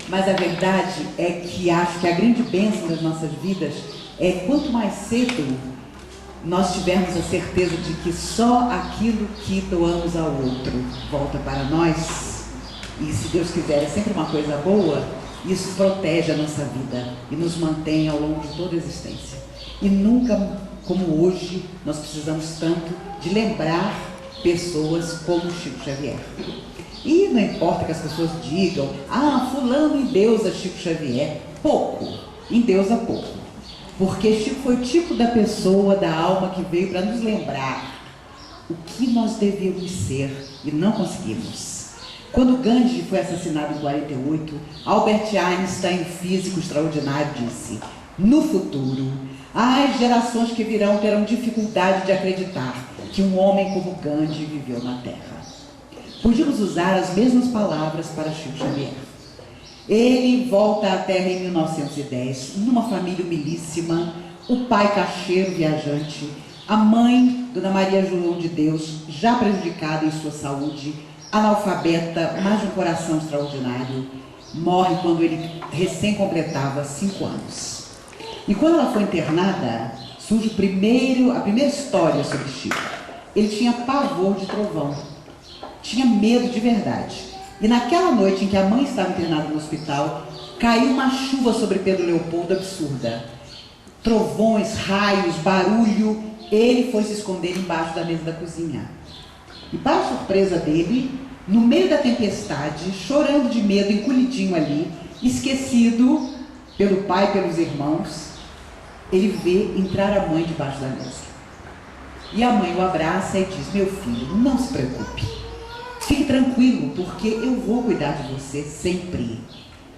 Mas a verdade é que acho que a grande bênção das nossas vidas é quanto mais cedo nós tivermos a certeza de que só aquilo que doamos ao outro volta para nós, e se Deus quiser é sempre uma coisa boa, isso protege a nossa vida e nos mantém ao longo de toda a existência. E nunca como hoje nós precisamos tanto de lembrar pessoas como Chico Xavier. E não importa que as pessoas digam, fulano endeusa Chico Xavier, pouco, endeusa pouco. Porque Chico foi o tipo da pessoa, da alma que veio para nos lembrar o que nós devíamos ser e não conseguimos. Quando Gandhi foi assassinado em 48, Albert Einstein, físico extraordinário, disse: no futuro, as gerações que virão terão dificuldade de acreditar que um homem como Gandhi viveu na Terra. Podíamos usar as mesmas palavras para Chico Xavier. Ele volta à Terra em 1910, numa família humilíssima, o pai caixeiro viajante, a mãe, Dona Maria João de Deus, já prejudicada em sua saúde, analfabeta, mas de um coração extraordinário, morre quando ele recém completava 5 anos. E quando ela foi internada, surge a primeira história sobre Chico. Ele tinha pavor de trovão, tinha medo de verdade. E naquela noite em que a mãe estava internada no hospital, caiu uma chuva sobre Pedro Leopoldo absurda. Trovões, raios, barulho. Ele foi se esconder embaixo da mesa da cozinha. E para a surpresa dele, no meio da tempestade, chorando de medo, encolhidinho ali, esquecido pelo pai e pelos irmãos, ele vê entrar a mãe debaixo da mesa. E a mãe o abraça e diz: meu filho, não se preocupe. Fique tranquilo, porque eu vou cuidar de você sempre.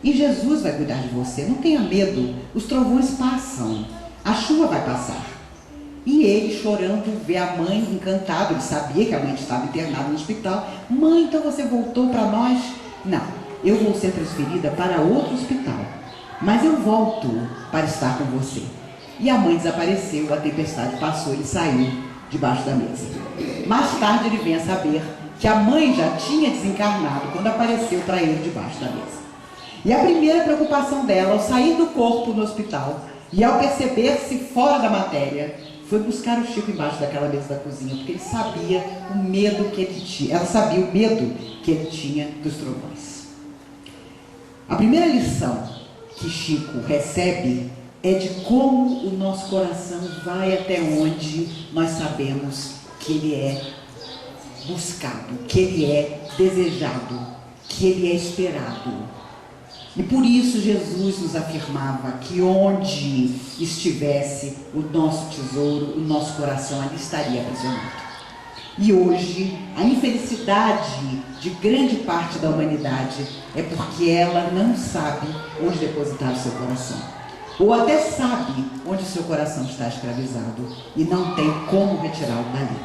E Jesus vai cuidar de você, não tenha medo. Os trovões passam, a chuva vai passar. E ele, chorando, vê a mãe encantado. Ele sabia que a mãe estava internada no hospital. Mãe, então você voltou para nós? Não, eu vou ser transferida para outro hospital, mas eu volto para estar com você. E a mãe desapareceu, a tempestade passou, ele saiu debaixo da mesa. Mais tarde ele vem a saber que a mãe já tinha desencarnado quando apareceu para ele debaixo da mesa. E a primeira preocupação dela, ao sair do corpo no hospital e ao perceber-se fora da matéria, foi buscar o Chico embaixo daquela mesa da cozinha, porque ele sabia o medo que ele tinha. Ela sabia o medo que ele tinha dos trovões. A primeira lição que Chico recebe é de como o nosso coração vai até onde nós sabemos que ele é buscado, que ele é desejado, que ele é esperado. E por isso Jesus nos afirmava que onde estivesse o nosso tesouro, o nosso coração ali estaria aprisionado. E hoje, a infelicidade de grande parte da humanidade é porque ela não sabe onde depositar o seu coração. Ou até sabe onde o seu coração está escravizado e não tem como retirá-lo dali.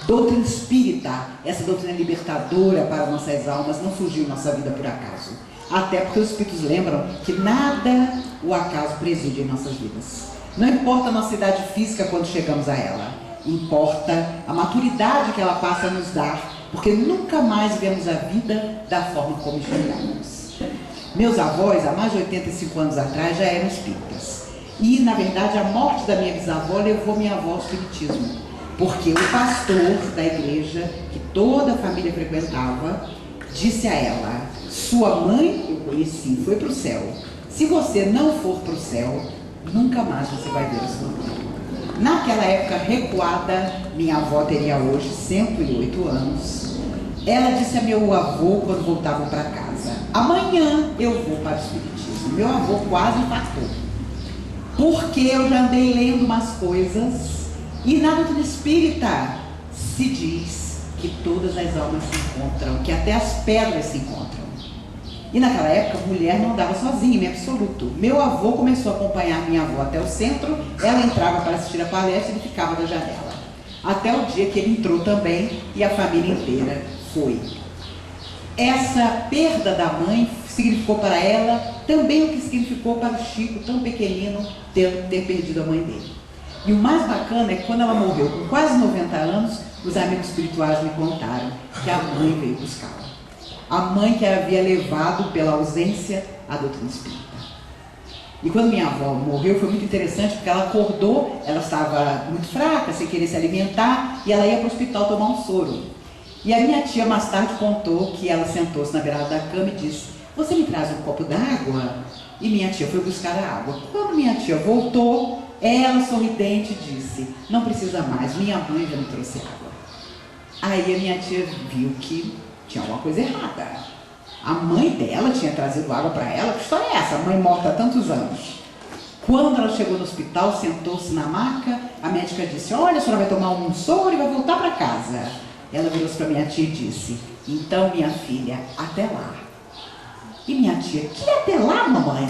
Doutrina espírita, essa doutrina libertadora para nossas almas, não surgiu em nossa vida por acaso. Até porque os espíritos lembram que nada o acaso preside em nossas vidas. Não importa a nossa idade física quando chegamos a ela, importa a maturidade que ela passa a nos dar, porque nunca mais vemos a vida da forma como enxergamos. Meus avós, há mais de 85 anos atrás, já eram espíritas. E, na verdade, a morte da minha bisavó levou minha avó ao espiritismo. Porque o pastor da igreja, que toda a família frequentava, disse a ela: sua mãe, eu conheci, foi para o céu. Se você não for para o céu, nunca mais você vai ver a sua mãe. Naquela época recuada, minha avó teria hoje 108 anos. Ela disse a meu avô quando voltavam para casa: amanhã eu vou para o espiritismo. Meu avô quase infartou, porque eu já andei lendo umas coisas. E na doutrina espírita se diz que todas as almas se encontram, que até as pedras se encontram. E naquela época, a mulher não andava sozinha, em absoluto. Meu avô começou a acompanhar minha avó até o centro, ela entrava para assistir a palestra e ele ficava da janela. Até o dia que ele entrou também e a família inteira foi. Essa perda da mãe significou para ela também o que significou para o Chico, tão pequenino, ter perdido a mãe dele. E o mais bacana é que quando ela morreu com quase 90 anos, os amigos espirituais me contaram que a mãe veio buscá-la. a mãe que a havia levado pela ausência à doutrina espírita. E quando minha avó morreu foi muito interessante, porque ela acordou, ela estava muito fraca, sem querer se alimentar, e ela ia para o hospital tomar um soro. E a minha tia mais tarde contou que ela sentou-se na beirada da cama e disse: você me traz um copo d'água? E minha tia foi buscar a água. Quando minha tia voltou, ela sorridente disse: não precisa mais, minha mãe já me trouxe água. Aí a minha tia viu que tinha alguma coisa errada. A mãe dela tinha trazido água para ela. Que história é essa? A mãe morta há tantos anos. Quando ela chegou no hospital, sentou-se na maca, a médica disse: olha, a senhora vai tomar um soro e vai voltar para casa. Ela virou-se para minha tia e disse: então, minha filha, até lá. E minha tia: que até lá, mamãe?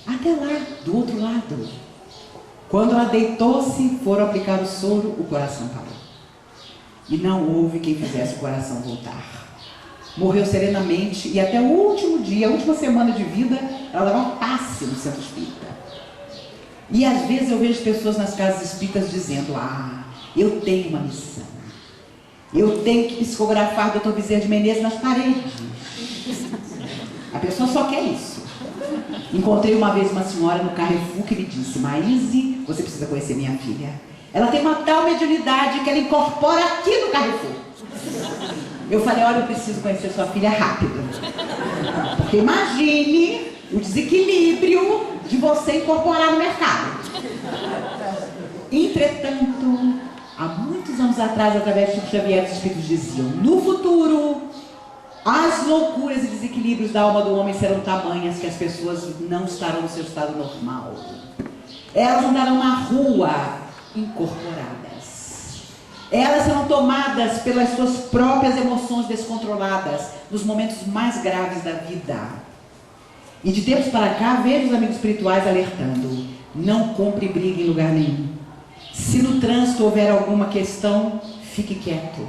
Até lá, do outro lado. Quando ela deitou-se, foram aplicar o soro, o coração parou. E não houve quem fizesse o coração voltar. Morreu serenamente e até o último dia, a última semana de vida, ela dava passe no centro espírita. E às vezes eu vejo pessoas nas casas espíritas dizendo: ah, eu tenho uma missão. Eu tenho que psicografar Dr. Bezerra de Menezes nas paredes. A pessoa só quer isso. Encontrei uma vez uma senhora no Carrefour que me disse: Maíse, você precisa conhecer minha filha. Ela tem uma tal mediunidade que ela incorpora aqui no Carrefour. Eu falei: olha, eu preciso conhecer sua filha rápido. Porque imagine o desequilíbrio de você incorporar no mercado. Entretanto, há muitos anos atrás, através de Chico Xavier, os espíritos diziam: no futuro, as loucuras e desequilíbrios da alma do homem serão tamanhas que as pessoas não estarão no seu estado normal. Elas andarão na rua incorporadas. Elas serão tomadas pelas suas próprias emoções descontroladas nos momentos mais graves da vida. E de tempos para cá, vejo os amigos espirituais alertando: não compre e brigue em lugar nenhum. Se no trânsito houver alguma questão, fique quieto.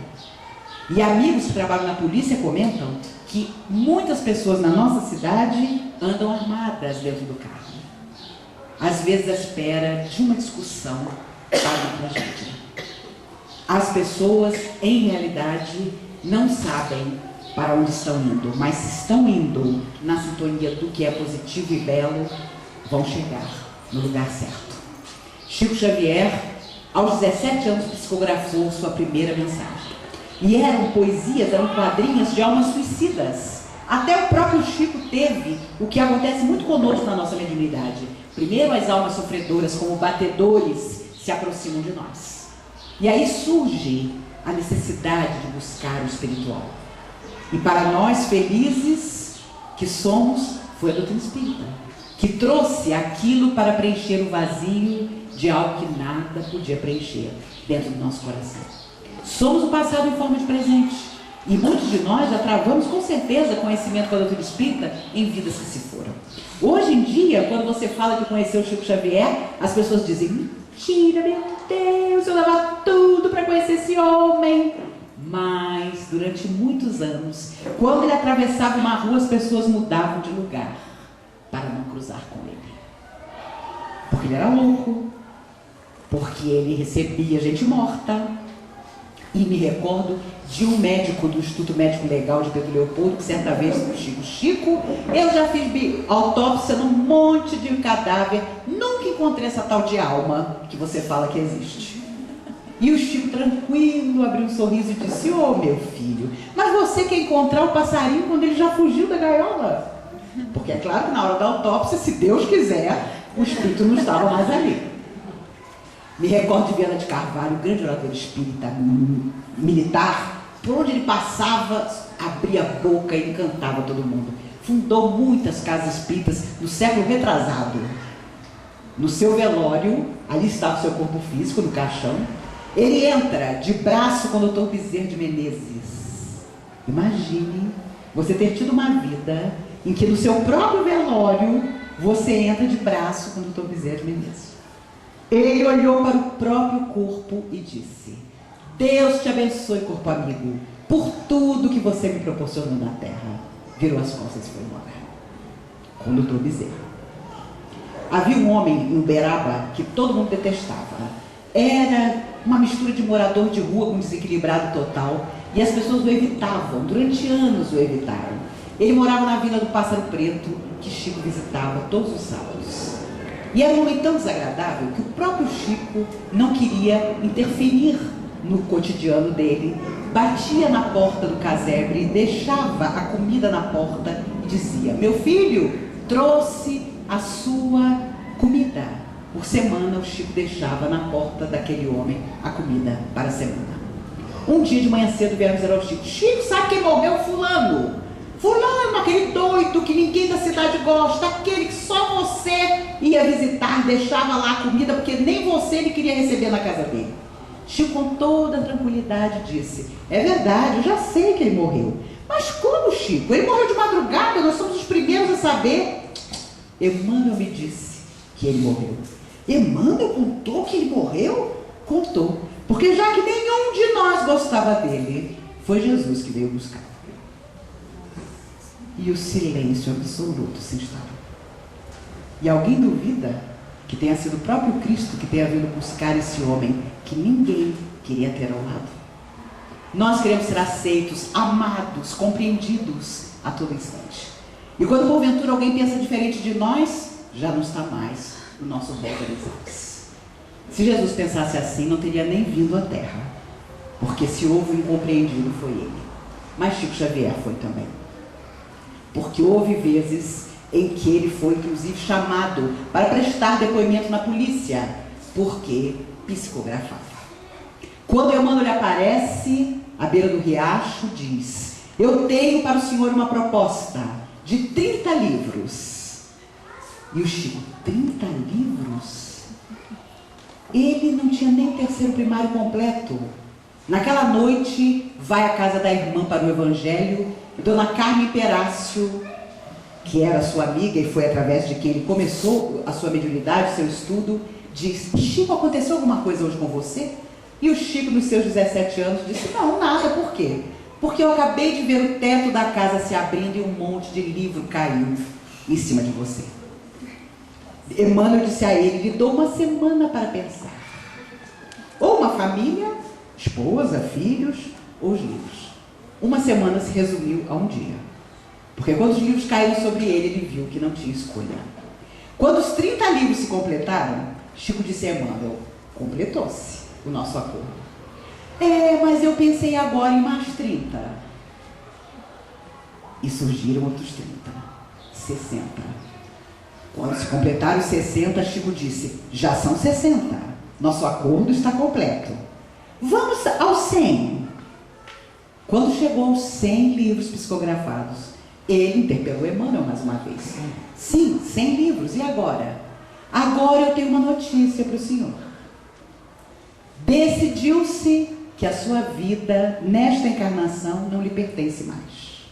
E amigos que trabalham na polícia comentam que muitas pessoas na nossa cidade andam armadas dentro do carro. Às vezes à espera de uma discussão para uma tragédia. As pessoas, em realidade, não sabem para onde estão indo, mas se estão indo na sintonia do que é positivo e belo, vão chegar no lugar certo. Chico Xavier, aos 17 anos, psicografou sua primeira mensagem. E eram poesias, eram quadrinhos de almas suicidas. Até o próprio Chico teve o que acontece muito conosco na nossa mediunidade. Primeiro, as almas sofredoras, como batedores, se aproximam de nós. E aí surge a necessidade de buscar o espiritual. E para nós, felizes que somos, foi a doutrina espírita, que trouxe aquilo para preencher o vazio de algo que nada podia preencher dentro do nosso coração. Somos o passado em forma de presente. E muitos de nós já travamos com certeza conhecimento com a doutrina espírita em vidas que se foram. Hoje em dia, quando você fala que conheceu o Chico Xavier, as pessoas dizem: mentira, meu Deus, eu dava tudo para conhecer esse homem. Mas, durante muitos anos, quando ele atravessava uma rua, as pessoas mudavam de lugar para não cruzar com ele. Porque ele era louco, porque ele recebia gente morta. E me recordo de um médico do Instituto Médico Legal de Pedro Leopoldo, que certa vez disse: Chico, eu já fiz autópsia num monte de cadáver, nunca encontrei essa tal de alma que você fala que existe. E o Chico, tranquilo, abriu um sorriso e disse: ô meu filho, mas você quer encontrar o passarinho quando ele já fugiu da gaiola? Porque é claro que na hora da autópsia, se Deus quiser, o espírito não estava mais ali. Me recordo de Viana de Carvalho, grande orador espírita militar, por onde ele passava, abria a boca e encantava todo mundo. Fundou muitas casas espíritas no século retrasado. No seu velório, ali estava o seu corpo físico, no caixão. Ele entra de braço com o Dr. Bezerra de Menezes. Imagine você ter tido uma vida em que no seu próprio velório você entra de braço com o Dr. Bezerra de Menezes. Ele olhou para o próprio corpo e disse: Deus te abençoe, corpo amigo, por tudo que você me proporcionou na terra. Virou as costas e foi embora. Com o Dr. Bezerra. Havia um homem em Uberaba que todo mundo detestava. Era uma mistura de morador de rua com desequilibrado total. E as pessoas o evitavam, durante anos o evitaram. Ele morava na Vila do Pássaro Preto, que Chico visitava todos os sábados. E era um homem tão desagradável que o próprio Chico não queria interferir no cotidiano dele. Batia na porta do casebre, deixava a comida na porta e dizia: meu filho, trouxe a sua comida. Por semana o Chico deixava na porta daquele homem a comida para a semana. Um dia de manhã cedo vieram dizer ao Chico: Chico, sabe quem morreu? Fulano. Fulano, aquele doido que ninguém da cidade gosta, aquele que só você ia visitar, deixava lá a comida, porque nem você ele queria receber na casa dele. Chico, com toda tranquilidade, disse: é verdade, eu já sei que ele morreu. Mas como, Chico? Ele morreu de madrugada, nós somos os primeiros a saber. Emmanuel me disse que ele morreu. Emmanuel contou que ele morreu? Contou. Porque já que nenhum de nós gostava dele, foi Jesus que veio buscar. E o silêncio absoluto se instalou. E alguém duvida que tenha sido o próprio Cristo que tenha vindo buscar esse homem que ninguém queria ter ao lado? Nós queremos ser aceitos, amados, compreendidos a todo instante. E quando porventura alguém pensa diferente de nós, já não está mais no nosso rol de amizades. Se Jesus pensasse assim, não teria nem vindo à Terra, porque se houve um incompreendido foi ele. Mas Chico Xavier foi também. Porque houve vezes em que ele foi inclusive chamado para prestar depoimento na polícia, porque psicografava. Quando Emmanuel aparece à beira do riacho, diz: eu tenho para o senhor uma proposta de 30 livros. E o Chico: 30 livros? Ele não tinha nem terceiro primário completo. Naquela noite, vai à casa da irmã para o Evangelho, e Dona Carmen Perácio, que era sua amiga e foi através de quem ele começou a sua mediunidade, seu estudo, diz: Chico, aconteceu alguma coisa hoje com você? E o Chico, nos seus 17 anos, disse: não, nada. Por quê? Porque eu acabei de ver o teto da casa se abrindo e um monte de livro caiu em cima de você. Emmanuel disse a ele: lhe dou uma semana para pensar. Ou uma família, esposa, filhos, ou os livros. Uma semana se resumiu a um dia. Porque quando os livros caíram sobre ele, ele viu que não tinha escolha. Quando os 30 livros se completaram, Chico disse a Emmanuel: completou-se o nosso acordo. Mas eu pensei agora em mais 30. E surgiram outros 30, 60. Quando se completaram os 60, Chico disse: já são 60. Nosso acordo está completo. Vamos aos 100. Quando chegou aos 100 livros psicografados, ele interpelou Emmanuel mais uma vez. Sim, 100 livros. E agora? Agora eu tenho uma notícia para o senhor. Decidiu-se que a sua vida, nesta encarnação, não lhe pertence mais.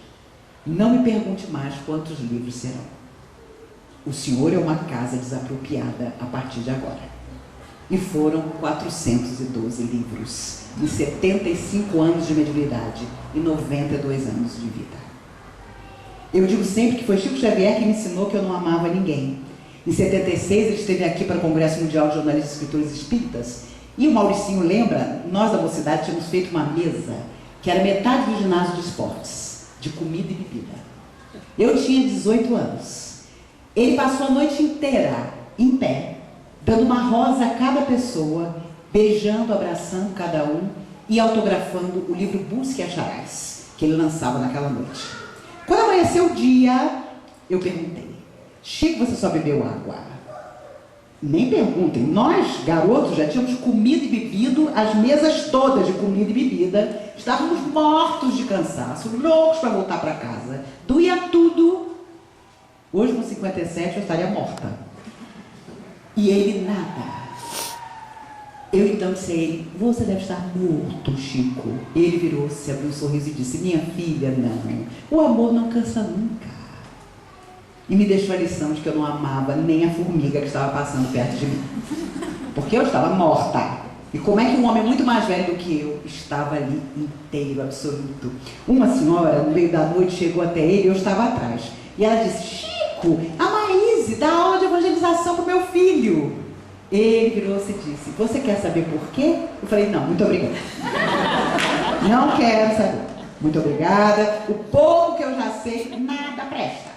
Não me pergunte mais quantos livros serão. O senhor é uma casa desapropriada a partir de agora. E foram 412 livros, em 75 anos de mediunidade e 92 anos de vida. Eu digo sempre que foi Chico Xavier que me ensinou que eu não amava ninguém. Em 76 ele esteve aqui para o Congresso Mundial de Jornalistas e Escritores Espíritas. E o Mauricinho lembra, nós da mocidade tínhamos feito uma mesa que era metade do ginásio de esportes, de comida e bebida. Eu tinha 18 anos. Ele passou a noite inteira em pé, dando uma rosa a cada pessoa, beijando, abraçando cada um e autografando o livro Busque e Acharás, que ele lançava naquela noite. Quando amanheceu o dia, eu perguntei: Chico, você só bebeu água? Nem perguntem, nós, garotos, já tínhamos comido e bebido, as mesas todas de comida e bebida, estávamos mortos de cansaço, loucos para voltar para casa, doía tudo. Hoje, com 57, eu estaria morta. E ele nada. Eu então disse a ele: você deve estar morto, Chico. Ele virou-se, abriu um sorriso e disse: minha filha, não. O amor não cansa nunca. E me deixou a lição de que eu não amava nem a formiga que estava passando perto de mim. Porque eu estava morta. E como é que um homem muito mais velho do que eu estava ali inteiro, absoluto? Uma senhora, no meio da noite, chegou até ele e eu estava atrás. E ela disse: Chico, a Maíse dá aula de evangelização para o meu filho. Ele virou-se e disse: você quer saber por quê? Eu falei: não, muito obrigada. Não quero saber. Muito obrigada. O pouco que eu já sei, nada presta.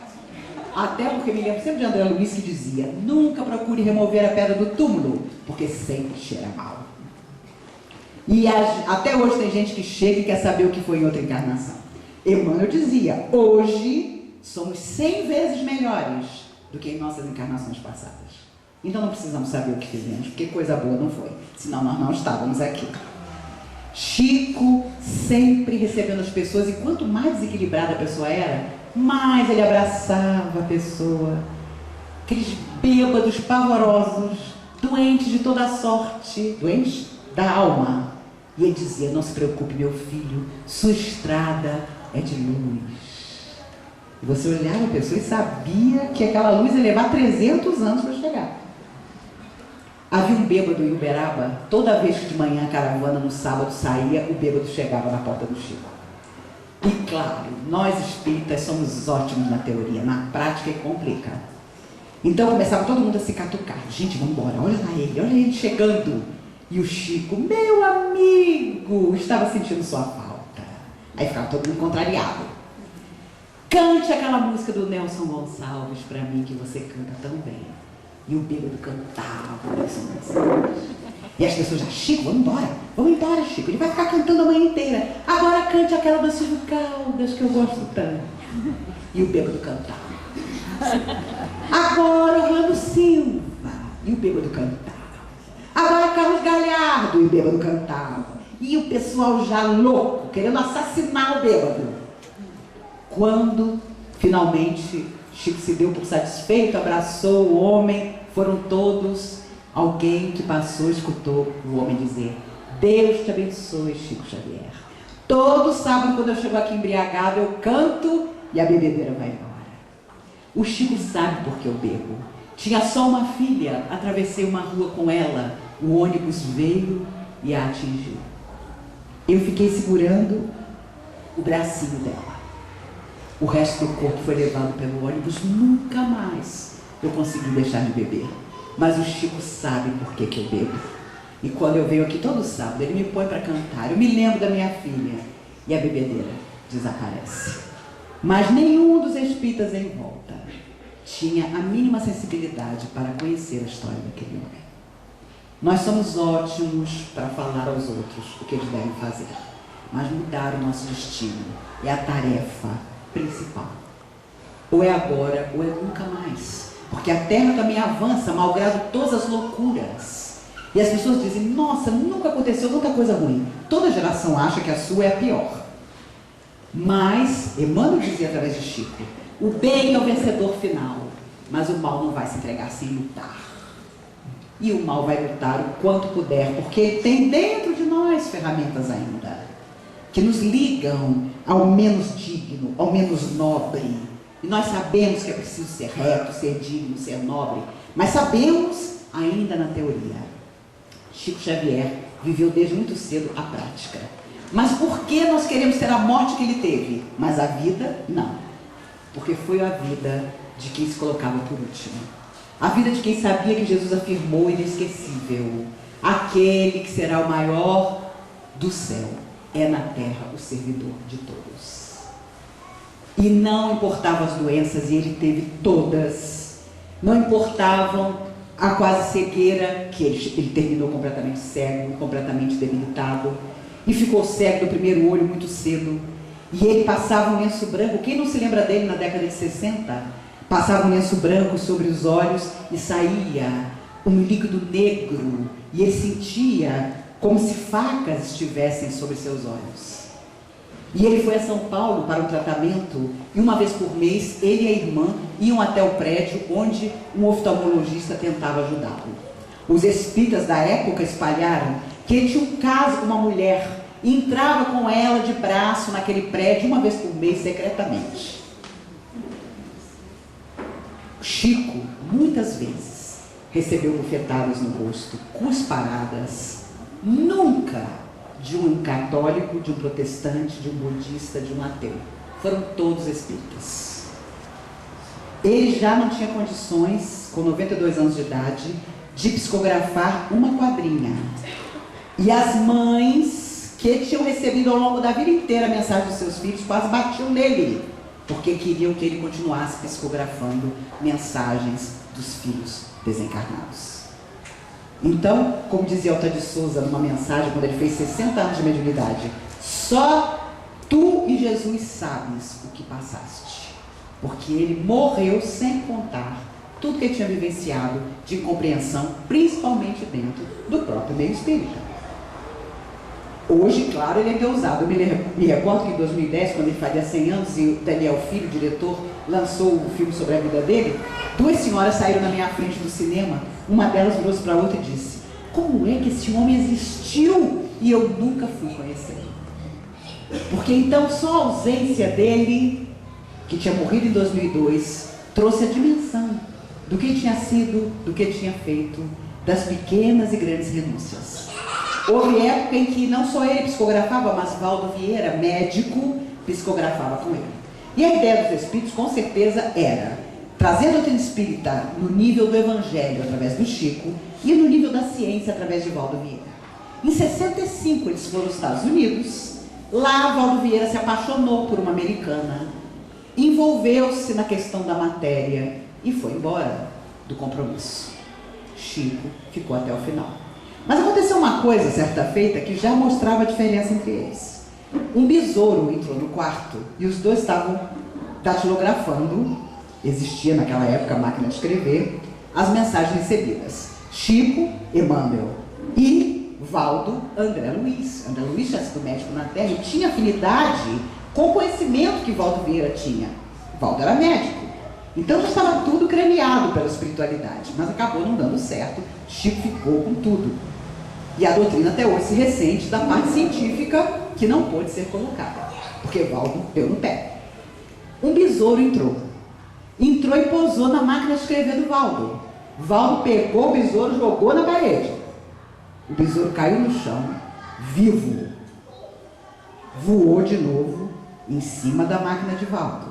Até porque me lembro sempre de André Luiz que dizia: nunca procure remover a pedra do túmulo, porque sempre cheira mal. E até hoje tem gente que chega e quer saber o que foi em outra encarnação. Emmanuel dizia: hoje somos 100 vezes melhores do que em nossas encarnações passadas. Então não precisamos saber o que fizemos, porque coisa boa não foi, senão nós não estávamos aqui. Chico sempre recebendo as pessoas, e quanto mais desequilibrada a pessoa era, mais ele abraçava a pessoa. Aqueles bêbados pavorosos, doentes de toda sorte, doentes da alma. E ele dizia: não se preocupe, meu filho, sua estrada é de luz. E você olhava a pessoa e sabia que aquela luz ia levar 300 anos para chegar. Havia um bêbado em Uberaba. Toda vez que de manhã a caravana no sábado saía, o bêbado chegava na porta do Chico. E claro, nós espíritas somos ótimos na teoria, na prática complica. Então começava todo mundo a se catucar: gente, vamos embora, olha ele chegando. E o Chico: meu amigo, estava sentindo sua falta. Aí ficava todo mundo contrariado: cante aquela música do Nelson Gonçalves para mim, que você canta tão bem. E o bêbado cantava o Nelson Gonçalves. E as pessoas já: Chico, vamos embora, Chico, ele vai ficar cantando a manhã inteira. Agora cante aquela do Silvio Caldas, que eu gosto tanto. E o bêbado cantava. Agora Orlando Silva. E o bêbado cantava. Agora Carlos Galhardo. E o bêbado cantava. E o pessoal já louco, querendo assassinar o bêbado. Quando finalmente Chico se deu por satisfeito, abraçou o homem, foram todos. Alguém que passou escutou o homem dizer: Deus te abençoe, Chico Xavier. Todo sábado, quando eu chego aqui embriagado, eu canto e a bebedeira vai embora. O Chico sabe por que eu bebo. Tinha só uma filha, atravessei uma rua com ela, o ônibus veio e a atingiu. Eu fiquei segurando o bracinho dela. O resto do corpo foi levado pelo ônibus. Nunca mais eu consegui deixar de beber. Mas o Chico sabe por que eu bebo. E quando eu venho aqui todo sábado, ele me põe para cantar. Eu me lembro da minha filha. E a bebedeira desaparece. Mas nenhum dos espíritas em volta tinha a mínima sensibilidade para conhecer a história daquele homem. Nós somos ótimos para falar aos outros o que eles devem fazer. Mas mudar o nosso destino é a tarefa principal. Ou é agora, ou é nunca mais. Porque a Terra também avança, malgrado todas as loucuras. E as pessoas dizem: nossa, nunca aconteceu tanta coisa ruim. Toda geração acha que a sua é a pior. Mas, Emmanuel dizia através de Chico: o bem é o vencedor final, mas o mal não vai se entregar sem lutar. E o mal vai lutar o quanto puder, porque tem dentro de nós ferramentas ainda, que nos ligam ao menos digno, ao menos nobre. E nós sabemos que é preciso ser reto, ser digno, ser nobre, mas sabemos ainda na teoria. Chico Xavier viveu desde muito cedo a prática. Mas por que nós queremos ter a morte que ele teve? Mas a vida, não. Porque foi a vida de quem se colocava por último. A vida de quem sabia que Jesus afirmou inesquecível: aquele que será o maior do céu é na terra o servidor de todos. E não importavam as doenças, e ele teve todas. Não importavam a quase cegueira, que ele terminou completamente cego, completamente debilitado. E ficou cego do primeiro olho muito cedo. E ele passava um lenço branco. Quem não se lembra dele na década de 60? Passava um lenço branco sobre os olhos e saía um líquido negro. E ele sentia como se facas estivessem sobre seus olhos. E ele foi a São Paulo para um tratamento. E uma vez por mês, ele e a irmã iam até o prédio onde um oftalmologista tentava ajudá-lo. Os espíritas da época espalharam que ele tinha um caso com uma mulher e entrava com ela de braço naquele prédio uma vez por mês, secretamente. Chico, muitas vezes, recebeu bufetadas no rosto, cusparadas, nunca de um católico, de um protestante, de um budista, de um ateu. Foram todos espíritas. Ele já não tinha condições, com 92 anos de idade, de psicografar uma quadrinha. E as mães que tinham recebido ao longo da vida inteira a mensagem dos seus filhos, quase batiam nele, porque queriam que ele continuasse psicografando mensagens dos filhos desencarnados. Então, como dizia Alta de Souza numa mensagem, quando ele fez 60 anos de mediunidade, só tu e Jesus sabes o que passaste, porque ele morreu sem contar tudo que ele tinha vivenciado de incompreensão, principalmente dentro do próprio meio espírita. Hoje, claro, ele é endeusado. Eu me recordo que em 2010, quando ele fazia 100 anos e o Daniel Filho, o diretor, lançou o filme sobre a vida dele, duas senhoras saíram na minha frente do cinema, uma delas virou-se para a outra e disse: como é que esse homem existiu e eu nunca fui conhecer? Porque então só a ausência dele, que tinha morrido em 2002, trouxe a dimensão do que tinha sido, do que tinha feito, das pequenas e grandes renúncias. Houve época em que não só ele psicografava, mas Valdo Vieira, médico, psicografava com ele. E a ideia dos espíritos, com certeza, era trazer a doutrina espírita no nível do evangelho, através do Chico, e no nível da ciência, através de Valdo Vieira. Em 65, eles foram aos Estados Unidos. Lá, Valdo Vieira se apaixonou por uma americana, envolveu-se na questão da matéria e foi embora do compromisso. Chico ficou até o final. Mas aconteceu uma coisa, certa feita, que já mostrava a diferença entre eles. Um besouro entrou no quarto e os dois estavam datilografando, existia naquela época a máquina de escrever, as mensagens recebidas. Chico, Emmanuel, e Valdo, André Luiz. André Luiz tinha sido médico na Terra e tinha afinidade com o conhecimento que Valdo Vieira tinha. Valdo era médico. Então já estava tudo cremeado pela espiritualidade, mas acabou não dando certo. Chico ficou com tudo. E a doutrina até hoje se ressente da parte científica que não pôde ser colocada, porque Valdo deu no pé. Um besouro entrou e pousou na máquina de escrever do Valdo. Valdo pegou o besouro e jogou na parede. O besouro caiu no chão, vivo. Voou de novo em cima da máquina de Valdo.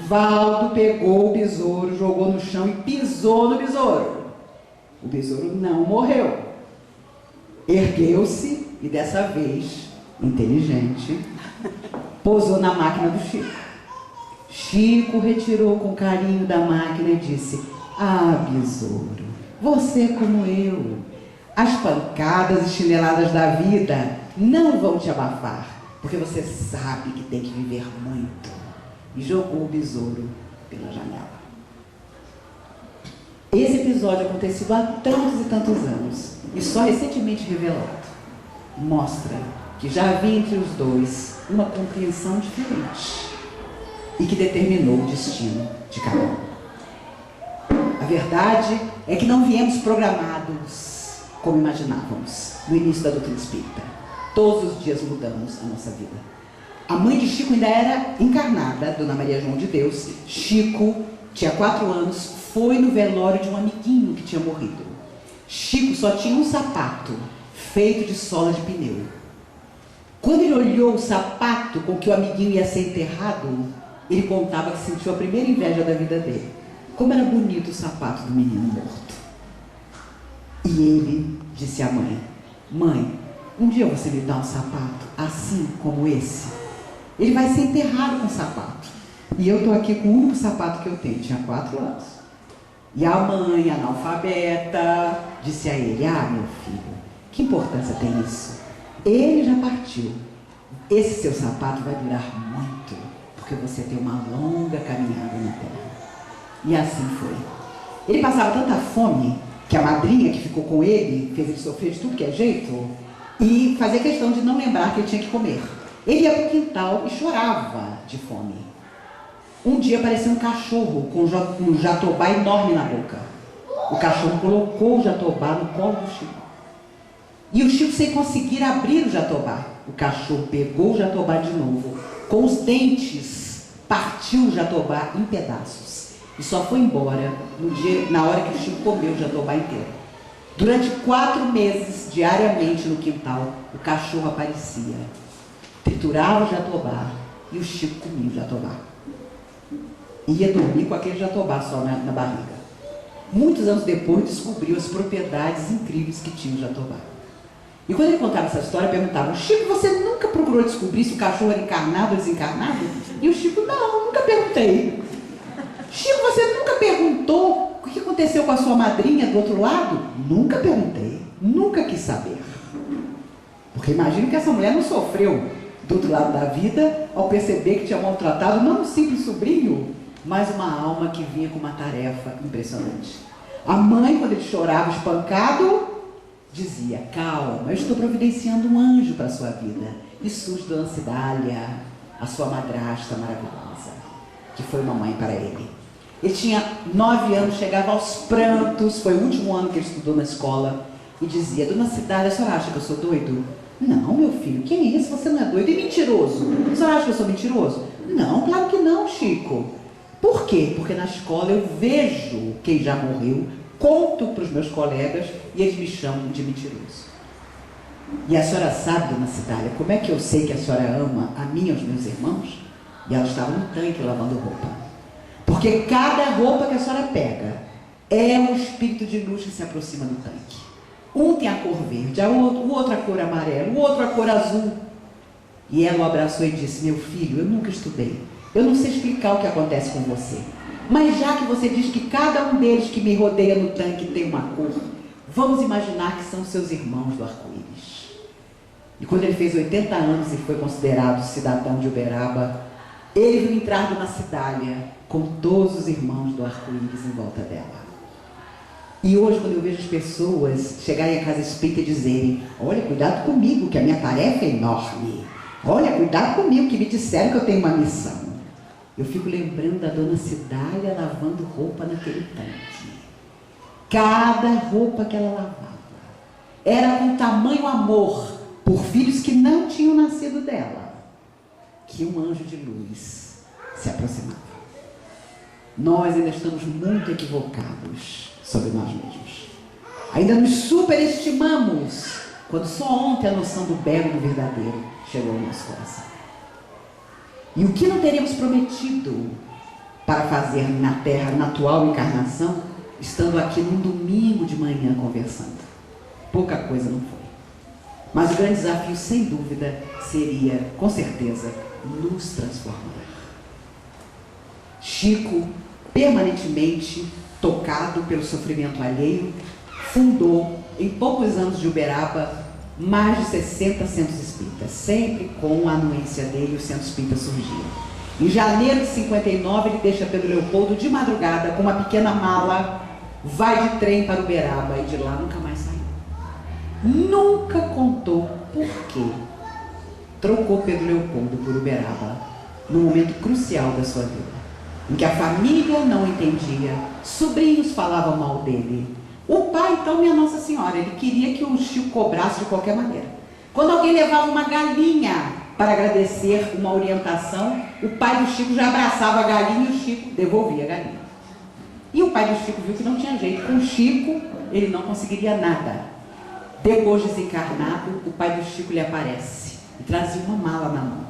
Valdo pegou o besouro, jogou no chão e pisou no besouro. O besouro não morreu. Ergueu-se e dessa vez, inteligente, pousou na máquina do Chico. Chico retirou com carinho da máquina e disse: ah, besouro, você como eu, as pancadas e chineladas da vida não vão te abafar, porque você sabe que tem que viver muito. E jogou o besouro pela janela. Esse episódio acontecido há tantos e tantos anos, e só recentemente revelado, mostra que já havia entre os dois uma compreensão diferente e que determinou o destino de cada um. A verdade é que não viemos programados como imaginávamos no início da doutrina espírita. Todos os dias mudamos a nossa vida. A mãe de Chico ainda era encarnada, Dona Maria João de Deus. Chico tinha 4 anos, foi no velório de um amiguinho que tinha morrido. Chico só tinha um sapato feito de sola de pneu. Quando ele olhou o sapato com que o amiguinho ia ser enterrado, ele contava que sentiu a primeira inveja da vida dele. Como era bonito o sapato do menino morto. E ele disse à mãe: mãe, um dia você me dá um sapato assim como esse? Ele vai ser enterrado com o sapato. E eu estou aqui com o único sapato que eu tenho. Tinha 4 anos. E a mãe, analfabeta, disse a ele: ah, meu filho, que importância tem isso? Ele já partiu. Esse seu sapato vai durar muito, porque você tem uma longa caminhada na terra. E assim foi. Ele passava tanta fome que a madrinha que ficou com ele fez ele sofrer de tudo que é jeito e fazia questão de não lembrar que ele tinha que comer. Ele ia para o quintal e chorava de fome. Um dia apareceu um cachorro com um jatobá enorme na boca. O cachorro colocou o jatobá no colo do Chico. E o Chico, sem conseguir abrir o jatobá, o cachorro pegou o jatobá de novo, com os dentes, partiu o jatobá em pedaços. E só foi embora na hora que o Chico comeu o jatobá inteiro. Durante 4 meses, diariamente no quintal, o cachorro aparecia, triturava o jatobá e o Chico comia o jatobá. Ia dormir com aquele jatobá só na barriga. Muitos anos depois, descobriu as propriedades incríveis que tinha o jatobá. E quando ele contava essa história, perguntavam: Chico, você nunca procurou descobrir se o cachorro era encarnado ou desencarnado? E o Chico: não, nunca perguntei. Chico, você nunca perguntou o que aconteceu com a sua madrinha do outro lado? Nunca perguntei, nunca quis saber. Porque imagino que essa mulher não sofreu do outro lado da vida ao perceber que tinha maltratado não um simples sobrinho, mas uma alma que vinha com uma tarefa impressionante. A mãe, quando ele chorava espancado, dizia: calma, eu estou providenciando um anjo para a sua vida. E surge Dona Cidália, a sua madrasta maravilhosa, que foi uma mãe para ele. Ele tinha 9 anos, chegava aos prantos, foi o último ano que ele estudou na escola, e dizia: Dona Cidália, a senhora acha que eu sou doido? Não, meu filho, que isso? Você não é doido? E mentiroso? A senhora acha que eu sou mentiroso? Não, claro que não, Chico. Por quê? Porque na escola eu vejo quem já morreu, conto para os meus colegas e eles me chamam de mentiroso. E a senhora sabe, Dona Cidália, como é que eu sei que a senhora ama a mim e aos meus irmãos? E ela estava no tanque lavando roupa. Porque cada roupa que a senhora pega é um espírito de luz que se aproxima do tanque. Um tem a cor verde, o outro a cor amarela, o outro a cor azul. E ela o abraçou e disse: meu filho, eu nunca estudei. Eu não sei explicar o que acontece com você. Mas já que você diz que cada um deles que me rodeia no tanque tem uma cor, vamos imaginar que são seus irmãos do arco-íris. E quando ele fez 80 anos e foi considerado cidadão de Uberaba, ele viu entrar Dona Cidália com todos os irmãos do arco-íris em volta dela. E hoje, quando eu vejo as pessoas chegarem à casa espírita e dizerem: olha, cuidado comigo, que a minha tarefa é enorme. Olha, cuidado comigo, que me disseram que eu tenho uma missão. Eu fico lembrando da Dona Cidália lavando roupa naquele tanque. Cada roupa que ela lavava era com tamanho amor por filhos que não tinham nascido dela, que um anjo de luz se aproximava. Nós ainda estamos muito equivocados sobre nós mesmos. Ainda nos superestimamos, quando só ontem a noção do belo e do verdadeiro chegou ao nosso coração. E o que não teríamos prometido para fazer na Terra, na atual encarnação, estando aqui num domingo de manhã conversando? Pouca coisa não foi. Mas o grande desafio, sem dúvida, seria, com certeza, nos transformar. Chico, permanentemente tocado pelo sofrimento alheio, fundou, em poucos anos de Uberaba, mais de 60 centros espíritas, sempre com a anuência dele, o centro espírita surgia. Em janeiro de 59, ele deixa Pedro Leopoldo de madrugada com uma pequena mala, vai de trem para Uberaba e de lá nunca mais saiu. Nunca contou por quê trocou Pedro Leopoldo por Uberaba, num momento crucial da sua vida, em que a família não entendia, sobrinhos falavam mal dele. O pai, então, minha Nossa Senhora, ele queria que o Chico cobrasse de qualquer maneira. Quando alguém levava uma galinha para agradecer uma orientação, o pai do Chico já abraçava a galinha e o Chico devolvia a galinha. E o pai do Chico viu que não tinha jeito. Com o Chico, ele não conseguiria nada. Depois de desencarnado, o pai do Chico lhe aparece e trazia uma mala na mão.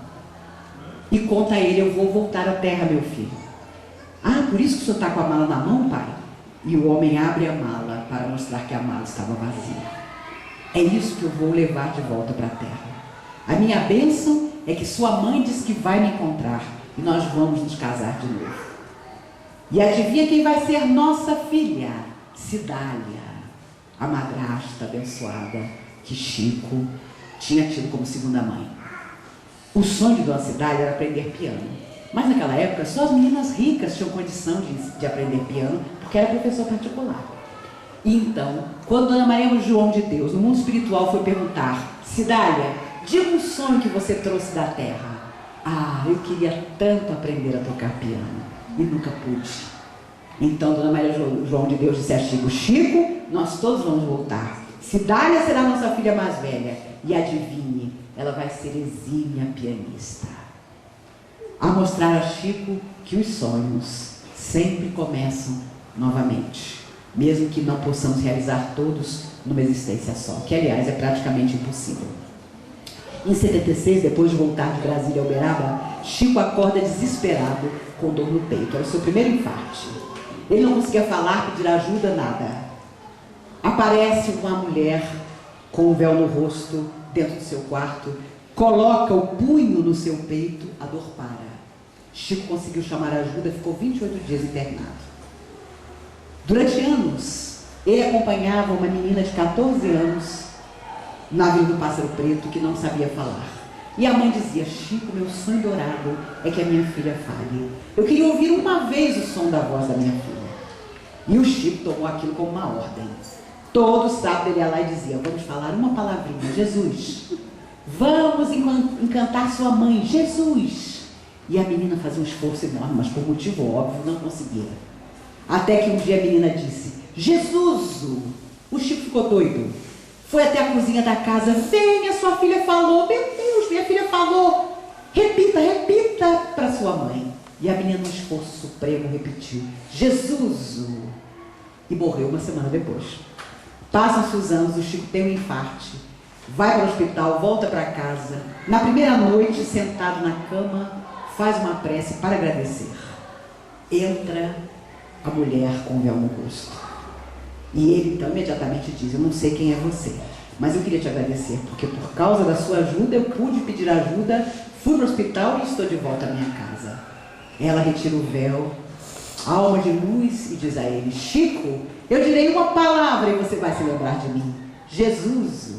E conta a ele: eu vou voltar à Terra, meu filho. Ah, por isso que o senhor está com a mala na mão, pai? E o homem abre a mala para mostrar que a mala estava vazia. É isso que eu vou levar de volta para a Terra. A minha bênção é que sua mãe diz que vai me encontrar e nós vamos nos casar de novo. E adivinha quem vai ser nossa filha? Cidália, a madrasta abençoada que Chico tinha tido como segunda mãe. O sonho de Dona Cidália era aprender piano. Mas naquela época só as meninas ricas tinham condição de aprender piano, porque era professor particular. E então, quando Dona Maria João de Deus, no mundo espiritual, foi perguntar: Cidália, diga um sonho que você trouxe da terra. Ah, eu queria tanto aprender a tocar piano e nunca pude. Então Dona Maria João de Deus disse a Chico: Chico, nós todos vamos voltar. Cidália será nossa filha mais velha. E adivinhe, ela vai ser exímia pianista. A mostrar a Chico que os sonhos sempre começam novamente, mesmo que não possamos realizar todos numa existência só, que aliás é praticamente impossível. Em 76, depois de voltar de Brasília a Uberaba, Chico acorda desesperado com dor no peito. Era o seu primeiro infarte. Ele não conseguia falar, pedir ajuda, nada. Aparece uma mulher com o véu no rosto, dentro do seu quarto, coloca o punho no seu peito, a dor para. Chico conseguiu chamar ajuda, ficou 28 dias internado. Durante anos, ele acompanhava uma menina de 14 anos na Avenida do Pássaro Preto, que não sabia falar. E a mãe dizia: Chico, meu sonho dourado é que a minha filha fale. Eu queria ouvir uma vez o som da voz da minha filha. E o Chico tomou aquilo como uma ordem. Todo sábado ele ia lá e dizia: vamos falar uma palavrinha, Jesus. Vamos encantar sua mãe, Jesus. E a menina fazia um esforço enorme, mas por motivo óbvio não conseguia. Até que um dia a menina disse: Jesus! O Chico ficou doido. Foi até a cozinha da casa: venha, sua filha falou. Meu Deus, minha filha falou. Repita, repita para sua mãe. E a menina, num esforço supremo, repetiu: Jesus! E morreu uma semana depois. Passam-se os anos, o Chico tem um infarte, vai para o hospital, volta para casa. Na primeira noite, sentado na cama, faz uma prece para agradecer. Entra a mulher com o véu no rosto. E ele então imediatamente diz: eu não sei quem é você, mas eu queria te agradecer, porque por causa da sua ajuda eu pude pedir ajuda, fui para o hospital e estou de volta à minha casa. Ela retira o véu, alma de luz, e diz a ele: Chico, eu direi uma palavra e você vai se lembrar de mim. Jesus.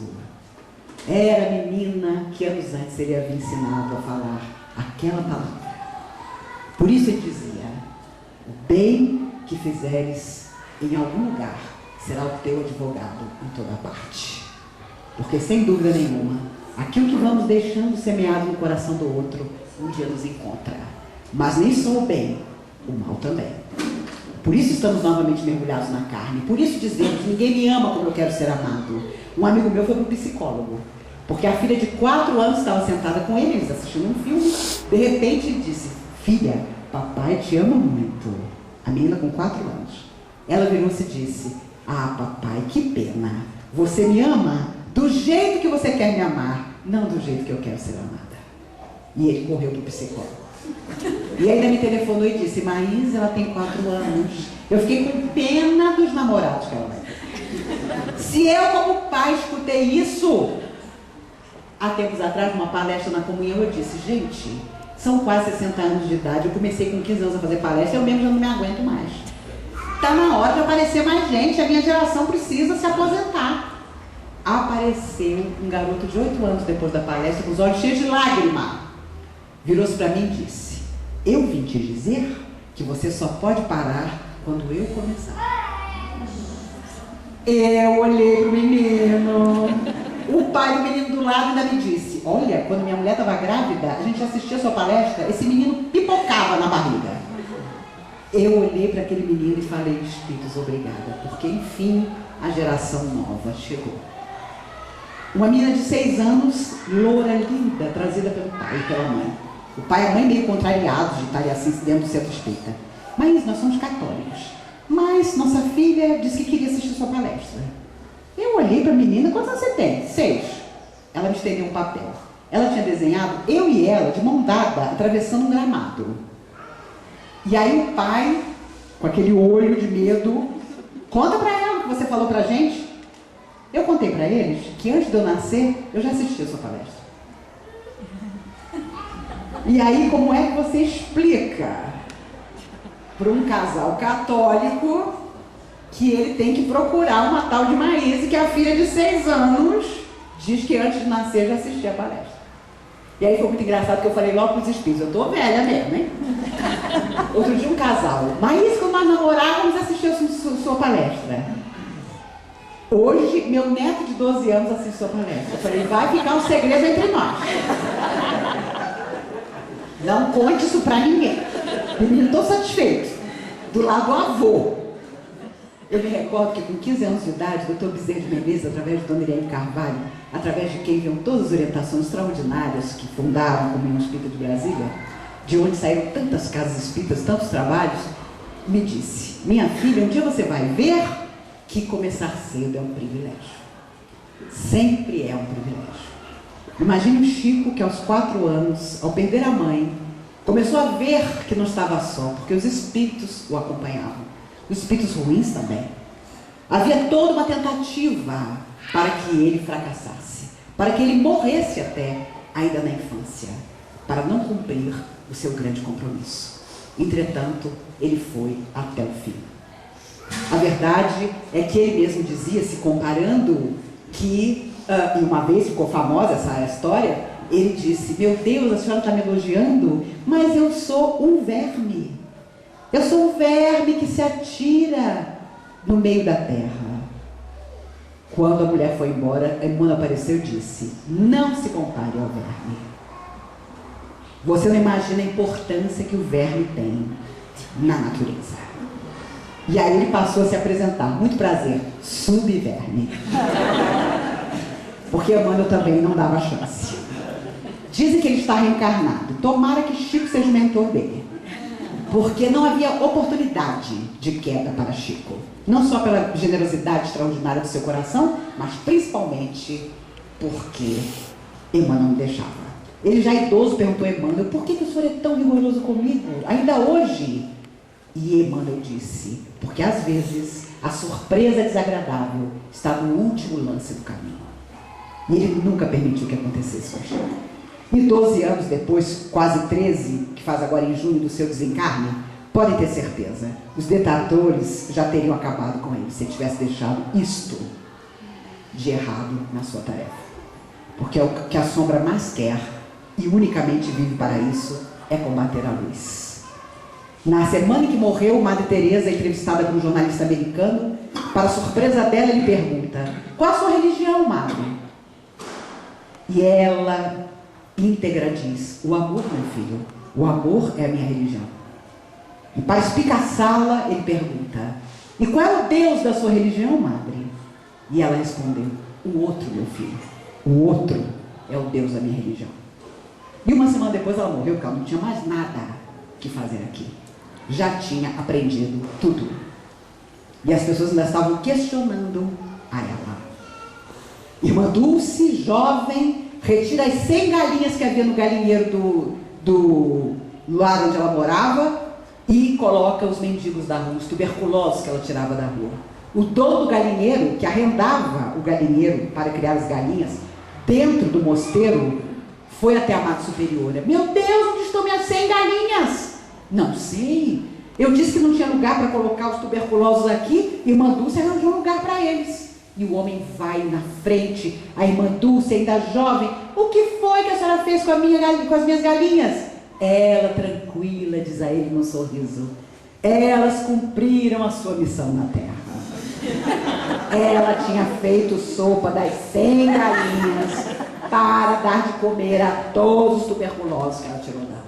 Era a menina que anos antes ele havia ensinado a falar aquela palavra. Por isso ele dizia: o bem que fizeres em algum lugar será o teu advogado em toda parte. Porque sem dúvida nenhuma, aquilo que vamos deixando semeado no coração do outro, um dia nos encontra. Mas nem só o bem, o mal também. Por isso estamos novamente mergulhados na carne. Por isso dizemos: ninguém me ama como eu quero ser amado. Um amigo meu foi para um psicólogo, porque a filha de 4 anos estava sentada com ele, eles assistindo um filme. De repente ele disse: filha, papai te ama muito. A menina com 4 anos. Ela virou-se e disse: ah, papai, que pena. Você me ama do jeito que você quer me amar, não do jeito que eu quero ser amada. E ele correu para o psicólogo. E ainda me telefonou e disse: Maísa, ela tem 4 anos. Eu fiquei com pena dos namorados que ela vai ter. Se eu, como pai, escutei isso há tempos atrás, numa palestra na comunhão, eu disse: gente, são quase 60 anos de idade. Eu comecei com 15 anos a fazer palestra, eu mesmo já não me aguento mais. Está na hora de aparecer mais gente. A minha geração precisa se aposentar. Apareceu um garoto de 8 anos depois da palestra, com os olhos cheios de lágrima. Virou-se para mim e disse: eu vim te dizer que você só pode parar quando eu começar. Eu olhei para o menino. O pai do menino do lado ainda me disse: olha, quando minha mulher estava grávida, a gente assistia a sua palestra, esse menino pipocava na barriga. Eu olhei para aquele menino e falei: Espíritos, obrigada, porque enfim a geração nova chegou. Uma menina de 6 anos, loura, linda, trazida pelo pai e pela mãe. O pai e a mãe meio contrariados de estarem assim dentro do centro espírita. Mas nós somos católicos. Mas nossa filha disse que queria assistir sua palestra. Eu olhei para a menina: quantos anos você tem? 6. Ela me estendeu um papel. Ela tinha desenhado eu e ela de mão dada, atravessando um gramado. E aí o pai, com aquele olho de medo: conta para ela o que você falou para a gente. Eu contei para eles que antes de eu nascer, eu já assisti a sua palestra. E aí, como é que você explica para um casal católico que ele tem que procurar uma tal de Maísa, que a filha de 6 anos diz que antes de nascer já assistia a palestra? E aí foi muito engraçado, que eu falei logo para os espíritos: eu tô velha mesmo, hein? Outro dia um casal: Maísa, quando nós namorávamos, assistiu a sua palestra. Hoje, meu neto de 12 anos assiste sua palestra. Eu falei: vai ficar um segredo entre nós. Não conte isso pra ninguém. O menino todo satisfeito. Do lado do avô. Eu me recordo que com 15 anos de idade, o Dr. Bezerra de Menezes, através de Dona Irene Carvalho, através de quem viam todas as orientações extraordinárias que fundaram a Comunhão Espírita de Brasília, de onde saíram tantas casas espíritas, tantos trabalhos, me disse: minha filha, um dia você vai ver que começar cedo é um privilégio. Sempre é um privilégio. Imagine o Chico, que aos 4 anos, ao perder a mãe, começou a ver que não estava só, porque os espíritos o acompanhavam. Os espíritos ruins também. Havia toda uma tentativa para que ele fracassasse, para que ele morresse até ainda na infância, para não cumprir o seu grande compromisso. Entretanto, ele foi até o fim. A verdade é que ele mesmo dizia, se comparando, que, e uma vez ficou famosa essa história, ele disse: meu Deus, a senhora está me elogiando, mas eu sou um verme. Eu sou um verme que se atira no meio da terra. Quando a mulher foi embora, Emmanuel apareceu e disse: não se compare ao verme. Você não imagina a importância que o verme tem na natureza. E aí ele passou a se apresentar: muito prazer, subverme. Porque Emmanuel também não dava chance. Dizem que ele está reencarnado. Tomara que Chico seja o mentor dele. Porque não havia oportunidade de queda para Chico. Não só pela generosidade extraordinária do seu coração, mas principalmente porque Emmanuel não deixava. Ele já idoso perguntou a Emmanuel: por que o senhor é tão rigoroso comigo, ainda hoje? E Emmanuel disse: porque às vezes a surpresa desagradável está no último lance do caminho. E ele nunca permitiu que acontecesse com Chico. E 12 anos depois, quase 13, que faz agora em junho do seu desencarne, podem ter certeza, os detratores já teriam acabado com ele, se ele tivesse deixado isto de errado na sua tarefa. Porque é o que a sombra mais quer, e unicamente vive para isso, é combater a luz. Na semana em que morreu, Madre Teresa, entrevistada por um jornalista americano, para surpresa dela, ele pergunta: qual a sua religião, Madre? E ela, íntegra, diz: o amor, meu filho, o amor é a minha religião. E para espicaçá-la, ele pergunta: e qual é o Deus da sua religião, Madre? E ela respondeu: o outro, meu filho, o outro é o Deus da minha religião. E uma semana depois ela morreu, porque ela não tinha mais nada que fazer aqui. Já tinha aprendido tudo. E as pessoas ainda estavam questionando a ela. Irmã Dulce, jovem, retira as 100 galinhas que havia no galinheiro do lar onde ela morava e coloca os mendigos da rua, os tuberculosos que ela tirava da rua. O dono do galinheiro, que arrendava o galinheiro para criar as galinhas dentro do mosteiro, foi até a Madre Superiora: meu Deus, onde estão minhas 100 galinhas? Não sei. Eu disse que não tinha lugar para colocar os tuberculosos aqui. Irmã Dulce arranjou um lugar para eles. E o homem vai na frente. A irmã Dulce, ainda jovem: o que foi que a senhora fez com as minhas galinhas? Ela, tranquila, diz a ele num sorriso: elas cumpriram a sua missão na terra. Ela tinha feito sopa das 100 galinhas para dar de comer a todos os tuberculosos que ela tirou da rua.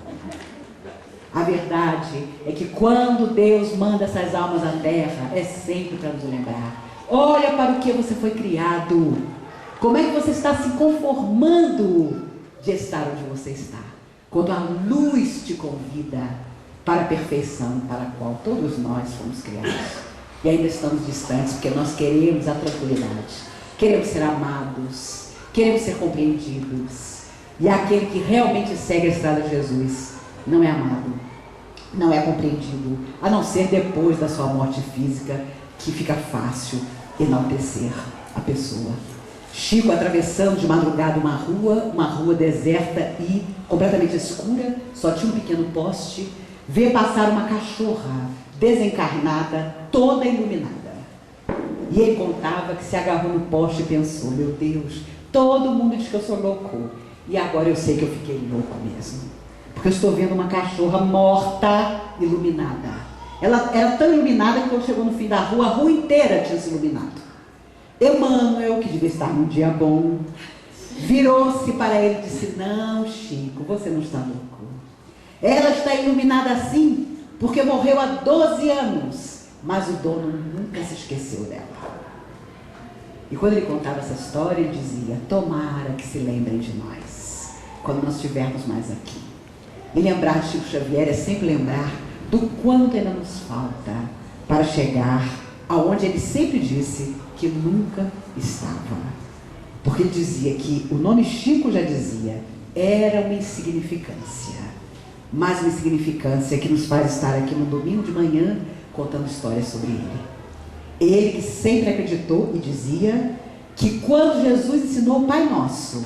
A verdade é que quando Deus manda essas almas à terra, é sempre para nos lembrar: olha para o que você foi criado. Como é que você está se conformando de estar onde você está? Quando a luz te convida para a perfeição para a qual todos nós fomos criados. E ainda estamos distantes, porque nós queremos a tranquilidade, queremos ser amados, queremos ser compreendidos. E aquele que realmente segue a estrada de Jesus não é amado, não é compreendido, a não ser depois da sua morte física, que fica fácil enaltecer a pessoa. Chico, atravessando de madrugada uma rua deserta e completamente escura, só tinha um pequeno poste, vê passar uma cachorra desencarnada, toda iluminada. E ele contava que se agarrou no poste e pensou: meu Deus, todo mundo diz que eu sou louco, e agora eu sei que eu fiquei louco mesmo, porque eu estou vendo uma cachorra morta, iluminada. Ela era tão iluminada que quando chegou no fim da rua, a rua inteira tinha se iluminado. Emmanuel, que devia estar num dia bom, virou-se para ele e disse: não, Chico, você não está louco. Ela está iluminada assim porque morreu há 12 anos, mas o dono nunca se esqueceu dela. E quando ele contava essa história, ele dizia: tomara que se lembrem de nós quando nós estivermos mais aqui. E lembrar de Chico Xavier é sempre lembrar do quanto ainda nos falta para chegar aonde ele sempre disse que nunca estava. Porque ele dizia que o nome Chico já dizia, era uma insignificância, mas uma insignificância que nos faz estar aqui no domingo de manhã contando histórias sobre ele. Ele que sempre acreditou e dizia que quando Jesus ensinou o Pai Nosso,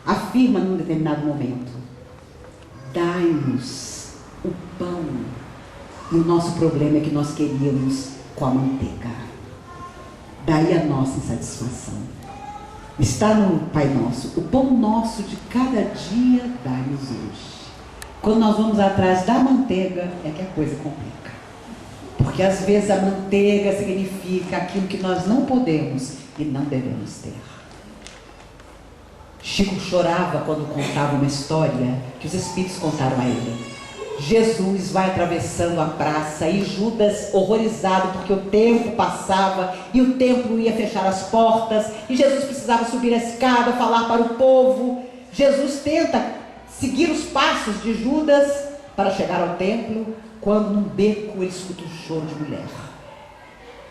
afirma num determinado momento: dai-nos o pão. E o nosso problema é que nós queríamos com a manteiga. Daí a nossa insatisfação. Está no Pai Nosso: o pão nosso de cada dia dai-nos hoje. Quando nós vamos atrás da manteiga, é que a coisa complica. Porque às vezes a manteiga significa aquilo que nós não podemos e não devemos ter. Chico chorava quando contava uma história que os Espíritos contaram a ele. Jesus vai atravessando a praça e Judas, horrorizado porque o tempo passava e o templo ia fechar as portas e Jesus precisava subir a escada, falar para o povo. Jesus tenta seguir os passos de Judas para chegar ao templo, quando num beco ele escuta um choro de mulher.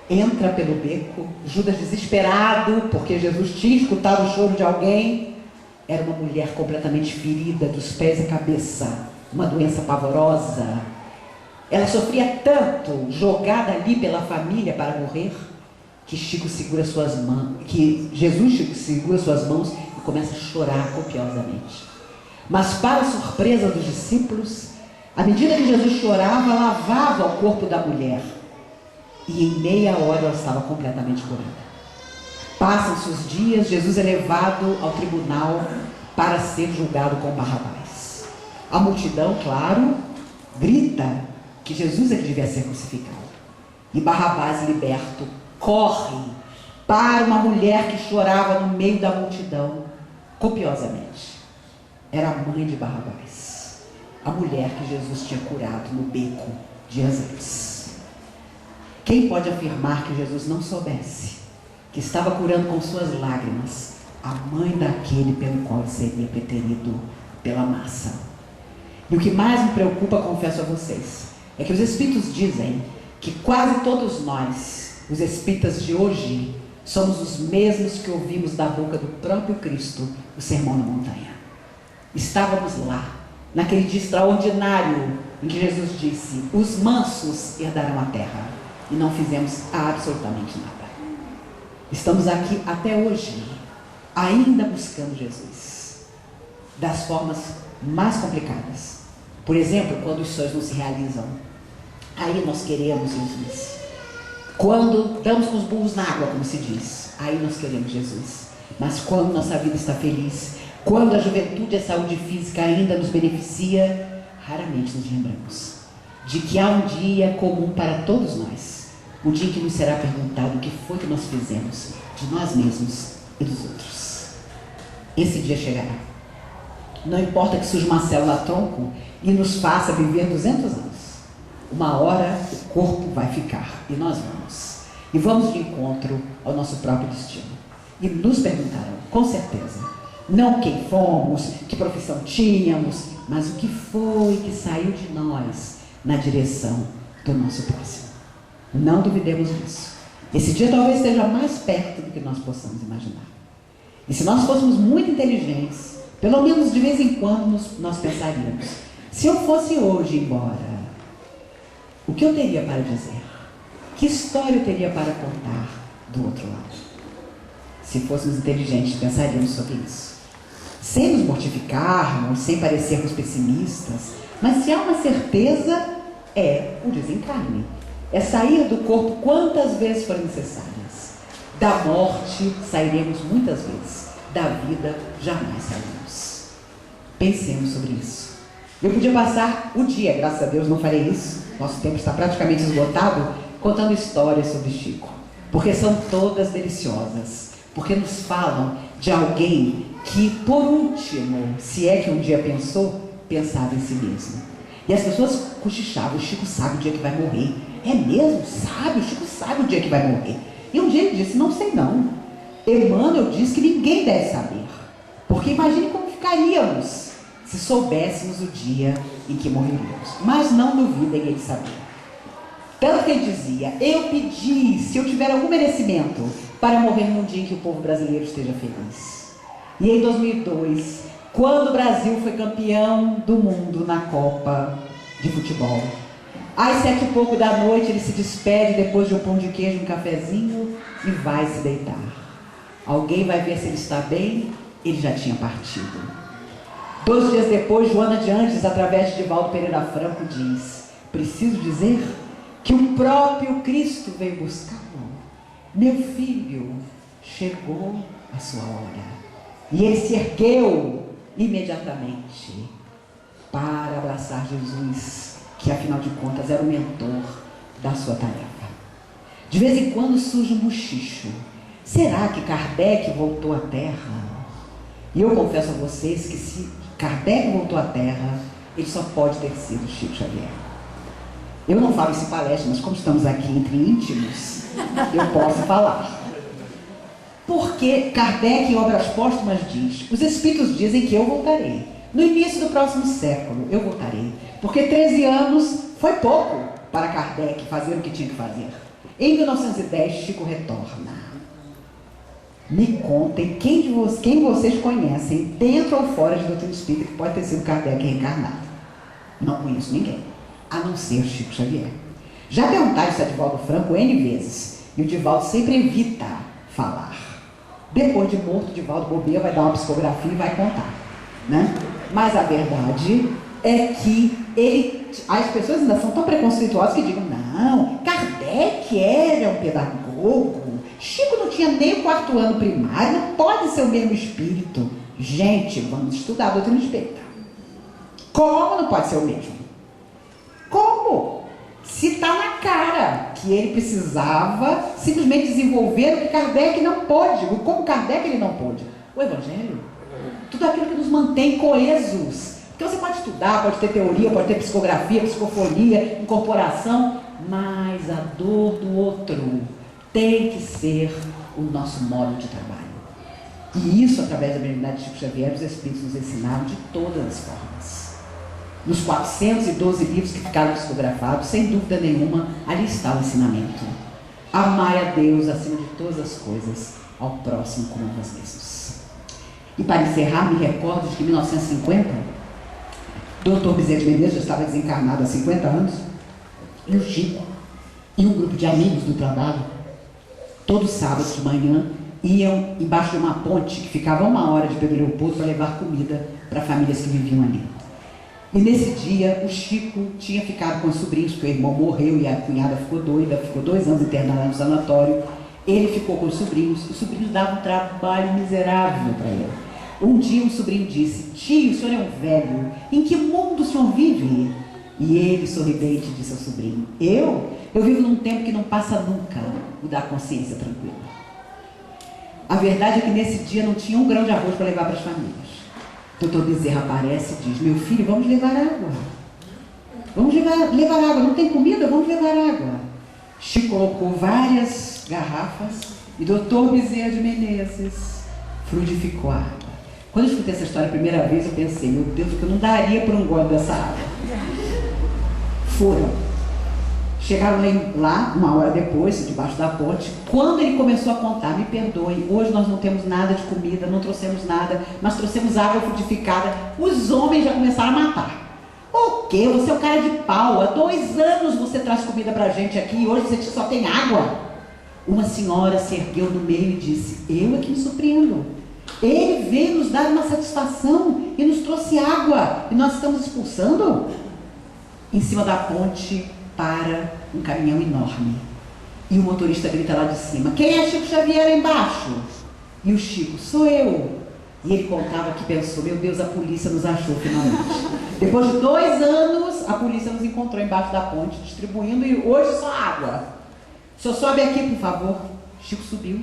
Entra pelo beco, Judas desesperado, porque Jesus tinha escutado o choro de alguém. Era uma mulher completamente ferida, dos pés à cabeça, uma doença pavorosa. Ela sofria tanto, jogada ali pela família para morrer, que Chico segura suas mãos, que Jesus segura suas mãos e começa a chorar copiosamente. Mas para a surpresa dos discípulos, à medida que Jesus chorava, lavava o corpo da mulher. E em meia hora ela estava completamente curada. Passam-se os dias, Jesus é levado ao tribunal para ser julgado com Barrabás. A multidão, claro, grita que Jesus é que devia ser crucificado. E Barrabás, liberto, corre para uma mulher que chorava no meio da multidão, copiosamente. Era a mãe de Barrabás, a mulher que Jesus tinha curado no beco dias antes. Quem pode afirmar que Jesus não soubesse que estava curando com suas lágrimas a mãe daquele pelo qual seria preterido pela massa? E o que mais me preocupa, confesso a vocês, é que os Espíritos dizem que quase todos nós, os Espíritas de hoje, somos os mesmos que ouvimos da boca do próprio Cristo o Sermão na Montanha. Estávamos lá, naquele dia extraordinário em que Jesus disse: os mansos herdarão a terra, e não fizemos absolutamente nada. Estamos aqui até hoje, ainda buscando Jesus, das formas mais complicadas. Por exemplo, quando os sonhos não se realizam, aí nós queremos Jesus. Quando damos com os burros na água, como se diz, aí nós queremos Jesus. Mas quando nossa vida está feliz, quando a juventude e a saúde física ainda nos beneficia, raramente nos lembramos de que há um dia comum para todos nós, um dia em que nos será perguntado o que foi que nós fizemos de nós mesmos e dos outros. Esse dia chegará. Não importa que surja uma célula tronco e nos faça viver 200 anos. Uma hora o corpo vai ficar e nós vamos. E vamos de encontro ao nosso próprio destino. E nos perguntarão, com certeza, não quem fomos, que profissão tínhamos, mas o que foi que saiu de nós na direção do nosso próximo. Não duvidemos disso. Esse dia talvez esteja mais perto do que nós possamos imaginar. E se nós fôssemos muito inteligentes, pelo menos de vez em quando nós pensaríamos: se eu fosse hoje embora, o que eu teria para dizer? Que história eu teria para contar do outro lado? Se fôssemos inteligentes, pensaríamos sobre isso. Sem nos mortificarmos, sem parecermos pessimistas, mas se há uma certeza, é o desencarne. É sair do corpo quantas vezes forem necessárias. Da morte sairemos muitas vezes, da vida jamais sairemos. Pensemos sobre isso. Eu podia passar o dia, graças a Deus não farei isso, nosso tempo está praticamente esgotado, contando histórias sobre Chico, porque são todas deliciosas, porque nos falam de alguém que, por último, se é que um dia pensou, pensava em si mesmo. E as pessoas cochichavam: o Chico sabe o dia que vai morrer. É mesmo? Sabe? O Chico sabe o dia que vai morrer. E um dia ele disse: não sei não. Emmanuel disse que ninguém deve saber. Porque imagine como ficaríamos se soubéssemos o dia em que morreríamos. Mas não duvidem ele saber. Tanto que ele dizia: eu pedi, se eu tiver algum merecimento, para morrer num dia em que o povo brasileiro esteja feliz. E em 2002, quando o Brasil foi campeão do mundo na Copa de Futebol, Às 7h pouco da noite, ele se despede depois de um pão de queijo, um cafezinho e vai se deitar. Alguém vai ver se ele está bem? Ele já tinha partido. 2 dias depois, Joana de Andes, através de Divaldo Pereira Franco, diz: preciso dizer que o próprio Cristo veio buscá-lo. Meu filho, chegou a sua hora. E ele se ergueu imediatamente para abraçar Jesus, que afinal de contas era o mentor da sua tarefa. De vez em quando surge um bochicho. Será que Kardec voltou à Terra? E eu confesso a vocês que se Kardec voltou à Terra, ele só pode ter sido Chico Xavier. Eu não falo isso em palestra, mas como estamos aqui entre íntimos, eu posso falar. Porque Kardec, em Obras Póstumas, diz: os espíritos dizem que eu voltarei. No início do próximo século, eu voltarei. Porque 13 anos foi pouco para Kardec fazer o que tinha que fazer. Em 1910, Chico retorna. Me contem quem vocês conhecem, dentro ou fora de doutrina espírita, que pode ter sido Kardec reencarnado. Não conheço ninguém, a não ser Chico Xavier. Já perguntaram isso a Divaldo Franco N vezes, e o Divaldo sempre evita falar. Depois de morto, Divaldo bobeia, vai dar uma psicografia e vai contar, né? Mas a verdade é que as pessoas ainda são tão preconceituosas que digam: não, Kardec era um pedagogo, Chico não tinha nem o 4º ano primário, não pode ser o mesmo espírito. Gente, vamos estudar a doutrina espírita. Como não pode ser o mesmo? Como? Se está na cara que ele precisava simplesmente desenvolver o que Kardec não pôde. Como Kardec ele não pôde? O Evangelho. Tudo aquilo que nos mantém coesos. Porque você pode estudar, pode ter teoria, pode ter psicografia, psicofonia, incorporação, mas a dor do outro tem que ser o nosso modo de trabalho. E isso, através da mediunidade de Chico Xavier, os Espíritos nos ensinaram de todas as formas. Nos 412 livros que ficaram psicografados, sem dúvida nenhuma, ali está o ensinamento. Amai a Deus acima de todas as coisas, ao próximo como a nós mesmos. E para encerrar, me recordo de que em 1950, Dr. Bezerra de Menezes já estava desencarnado há 50 anos, e o Chico e um grupo de amigos do trabalho, todos sábados de manhã, iam embaixo de uma ponte que ficava a 1 hora de Pedro Leopoldo para levar comida para famílias que viviam ali. E nesse dia, o Chico tinha ficado com os sobrinhos, porque o irmão morreu e a cunhada ficou doida, ficou 2 anos internada no sanatório. Ele ficou com os sobrinhos davam um trabalho miserável para ele. Um dia um sobrinho disse: tio, o senhor é um velho, em que mundo o senhor vive? E ele, sorridente, disse ao sobrinho: eu vivo num tempo que não passa nunca, o da consciência tranquila. A verdade é que nesse dia não tinha um grão de arroz para levar para as famílias. Doutor Bezerra aparece e diz: meu filho, vamos levar água. Vamos levar água. Não tem comida? Vamos levar água. Chico colocou várias garrafas e doutor Bezerra de Menezes frutificou a água. Quando eu escutei essa história a primeira vez, eu pensei: meu Deus, que eu não daria por um gole dessa água. Foram. Chegaram lá, 1 hora depois, debaixo da ponte. Quando ele começou a contar: me perdoem, hoje nós não temos nada de comida, não trouxemos nada, mas trouxemos água frutificada. Os homens já começaram a matar. O quê? Você é um cara de pau. Há 2 anos você traz comida pra gente aqui e hoje você só tem água. Uma senhora se ergueu no meio e disse: eu é que me surpreendo. Ele veio nos dar uma satisfação e nos trouxe água. E nós estamos expulsando? Em cima da ponte para um caminhão enorme. E o motorista grita lá de cima: quem é Chico Xavier lá embaixo? E o Chico: sou eu. E ele contava que pensou: meu Deus, a polícia nos achou finalmente. Depois de 2 anos, a polícia nos encontrou embaixo da ponte, distribuindo, e hoje só água. O senhor sobe aqui, por favor. Chico subiu.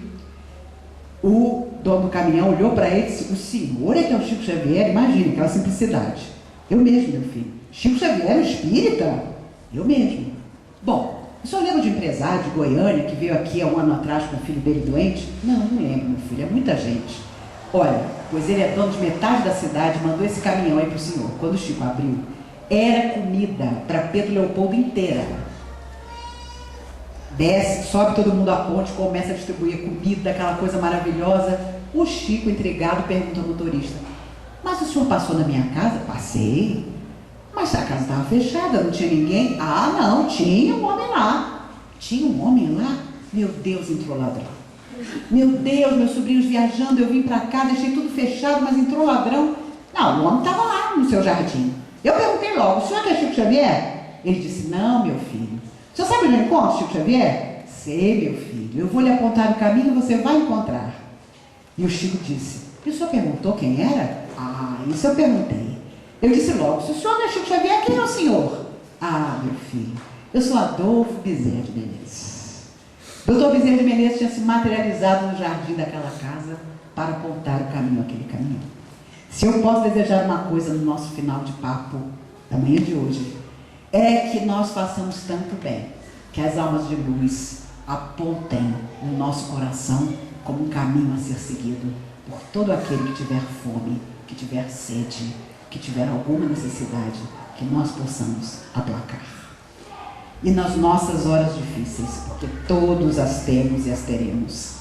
O dono do caminhão olhou para ele e disse: o senhor é que é o Chico Xavier? Imagine aquela simplicidade. Eu mesmo, meu filho. Chico Xavier, o espírita? Eu mesmo. Bom, o senhor lembra de um empresário de Goiânia que veio aqui há 1 ano atrás com o filho dele doente? Não lembro, meu filho, é muita gente. Olha, pois ele é dono de metade da cidade, mandou esse caminhão aí para o senhor. Quando o Chico abriu, era comida para Pedro Leopoldo inteira. Desce, sobe todo mundo à ponte, começa a distribuir comida, aquela coisa maravilhosa. O Chico, intrigado, pergunta ao motorista: mas o senhor passou na minha casa? Passei. Mas a casa estava fechada, não tinha ninguém. Ah, não, tinha um homem lá. Tinha um homem lá? Meu Deus, entrou ladrão. Meu Deus, meus sobrinhos viajando, eu vim para cá, deixei tudo fechado, mas entrou ladrão. Não, o homem estava lá no seu jardim. Eu perguntei logo, o senhor é Chico Xavier? Ele disse, não, meu filho. O senhor sabe onde eu encontro Chico Xavier? Sei, meu filho, eu vou lhe apontar o caminho e você vai encontrar. E o Chico disse, e o senhor perguntou quem era? Ah, isso eu perguntei. Eu disse logo, se o senhor não é Chico Xavier, quem é o senhor? Ah, meu filho, eu sou Adolfo Bezerra de Menezes. Doutor Bezerra de Menezes tinha se materializado no jardim daquela casa para apontar o caminho àquele caminho. Se eu posso desejar uma coisa no nosso final de papo da manhã de hoje, é que nós façamos tanto bem, que as almas de luz apontem o nosso coração como um caminho a ser seguido por todo aquele que tiver fome, que tiver sede, que tiver alguma necessidade, que nós possamos aplacar. E nas nossas horas difíceis, porque todos as temos e as teremos,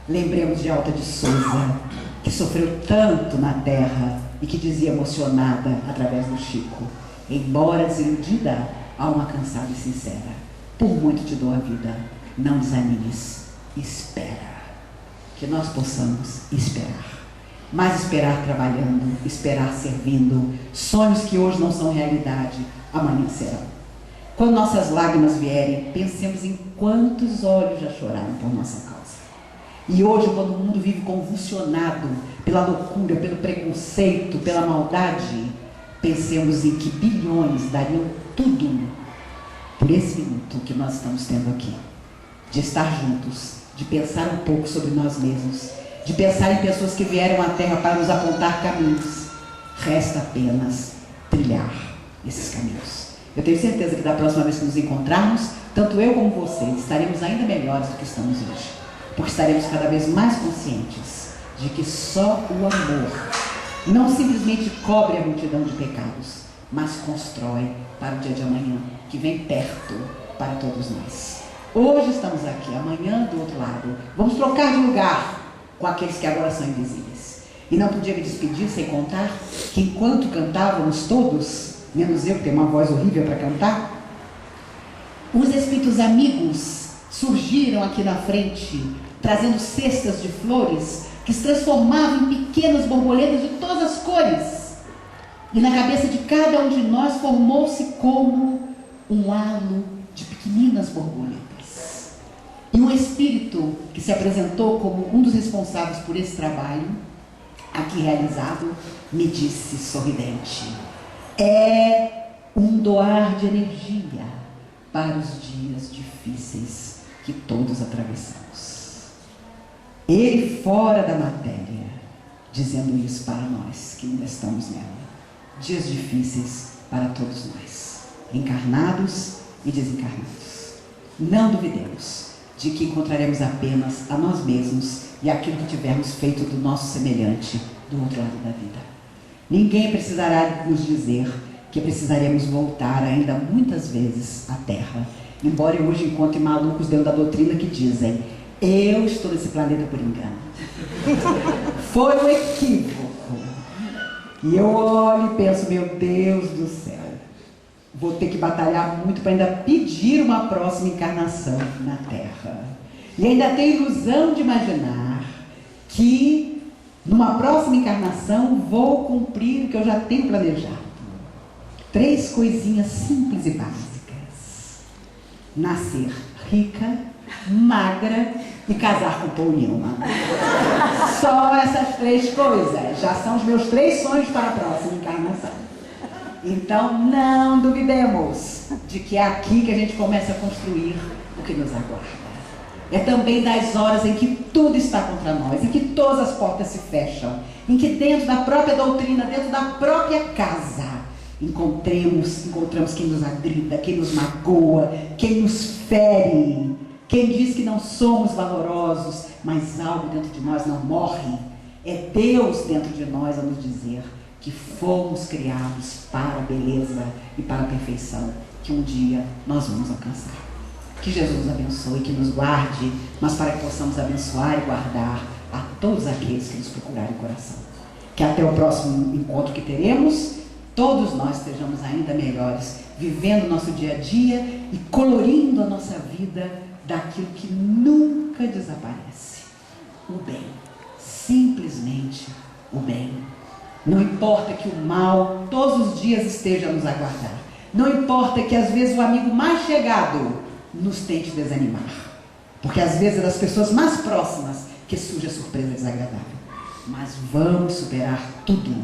lembremos de Alta de Souza, que sofreu tanto na terra e que dizia emocionada através do Chico, embora desiludida, alma cansada e sincera, por muito te dou a vida, não desanimes, espera. Que nós possamos esperar, mas esperar trabalhando, esperar servindo, sonhos que hoje não são realidade, amanhã serão. Quando nossas lágrimas vierem, pensemos em quantos olhos já choraram por nossa causa. E hoje, quando o mundo vive convulsionado pela loucura, pelo preconceito, pela maldade, pensemos em que bilhões dariam tudo por esse minuto que nós estamos tendo aqui. De estar juntos, de pensar um pouco sobre nós mesmos, de pensar em pessoas que vieram à Terra para nos apontar caminhos. Resta apenas trilhar esses caminhos. Eu tenho certeza que da próxima vez que nos encontrarmos, tanto eu como vocês estaremos ainda melhores do que estamos hoje. Porque estaremos cada vez mais conscientes de que só o amor não simplesmente cobre a multidão de pecados, mas constrói para o dia de amanhã, que vem perto para todos nós. Hoje estamos aqui, amanhã do outro lado. Vamos trocar de lugar com aqueles que agora são invisíveis. E não podia me despedir sem contar que enquanto cantávamos todos, menos eu que tenho uma voz horrível para cantar, os espíritos amigos surgiram aqui na frente, trazendo cestas de flores que se transformavam em pequenas borboletas de todas as cores. E na cabeça de cada um de nós formou-se como um halo de pequeninas borboletas. E um espírito que se apresentou como um dos responsáveis por esse trabalho, aqui realizado, me disse sorridente: é um doar de energia para os dias difíceis que todos atravessamos. Ele fora da matéria, dizendo isso para nós que ainda estamos nela. Dias difíceis para todos nós, encarnados e desencarnados. Não duvidemos de que encontraremos apenas a nós mesmos e aquilo que tivermos feito do nosso semelhante do outro lado da vida. Ninguém precisará nos dizer que precisaremos voltar ainda muitas vezes à Terra, embora eu hoje encontre malucos dentro da doutrina que dizem: eu estou nesse planeta por engano. Foi um equívoco. E eu olho e penso: meu Deus do céu, vou ter que batalhar muito para ainda pedir uma próxima encarnação na Terra. E ainda tenho ilusão de imaginar que numa próxima encarnação vou cumprir o que eu já tenho planejado. 3 coisinhas simples e básicas: nascer rica, magra e casar com Paul Newman. Só essas 3 coisas já são os meus 3 sonhos para a próxima encarnação. Então não duvidemos de que é aqui que a gente começa a construir o que nos aguarda. É também das horas em que tudo está contra nós, em que todas as portas se fecham, em que dentro da própria doutrina, dentro da própria casa, encontramos quem nos agrida, quem nos magoa, quem nos fere, quem diz que não somos valorosos, mas algo dentro de nós não morre. É Deus dentro de nós a nos dizer que fomos criados para a beleza e para a perfeição que um dia nós vamos alcançar. Que Jesus nos abençoe, que nos guarde, mas para que possamos abençoar e guardar a todos aqueles que nos procurarem o coração. Que até o próximo encontro que teremos, todos nós sejamos ainda melhores, vivendo o nosso dia a dia e colorindo a nossa vida daquilo que nunca desaparece. O bem, simplesmente o bem. Não importa que o mal todos os dias esteja a nos aguardar. Não importa que às vezes o amigo mais chegado nos tente desanimar. Porque às vezes é das pessoas mais próximas que surge a surpresa desagradável. Mas vamos superar tudo.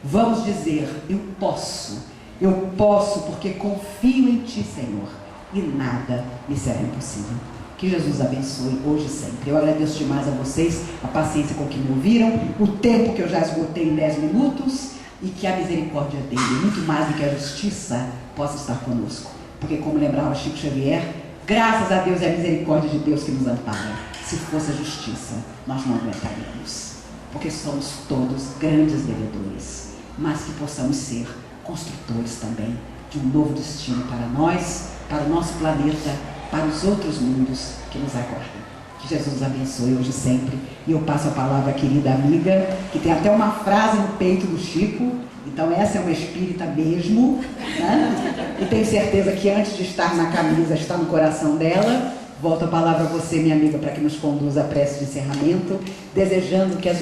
Vamos dizer, eu posso porque confio em Ti, Senhor, e nada me será impossível. Que Jesus abençoe hoje e sempre. Eu agradeço demais a vocês a paciência com que me ouviram, o tempo que eu já esgotei em 10 minutos, e que a misericórdia dele, muito mais do que a justiça, possa estar conosco. Porque, como lembrava Chico Xavier, graças a Deus é a misericórdia de Deus que nos ampara. Se fosse a justiça, nós não aguentaríamos. Porque somos todos grandes devedores, mas que possamos ser construtores também de um novo destino para nós, para o nosso planeta, para os outros mundos que nos aguardam. Que Jesus abençoe hoje e sempre. E eu passo a palavra à querida amiga, que tem até uma frase no peito do Chico. Então essa é uma espírita mesmo, né? E tenho certeza que antes de estar na camisa, está no coração dela. Volto a palavra a você, minha amiga, para que nos conduza à prece de encerramento, desejando que as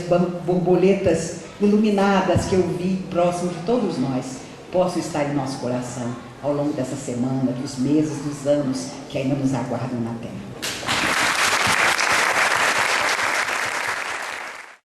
borboletas iluminadas que eu vi próximo de todos nós possam estar em nosso coração ao longo dessa semana, dos meses, dos anos que ainda nos aguardam na Terra.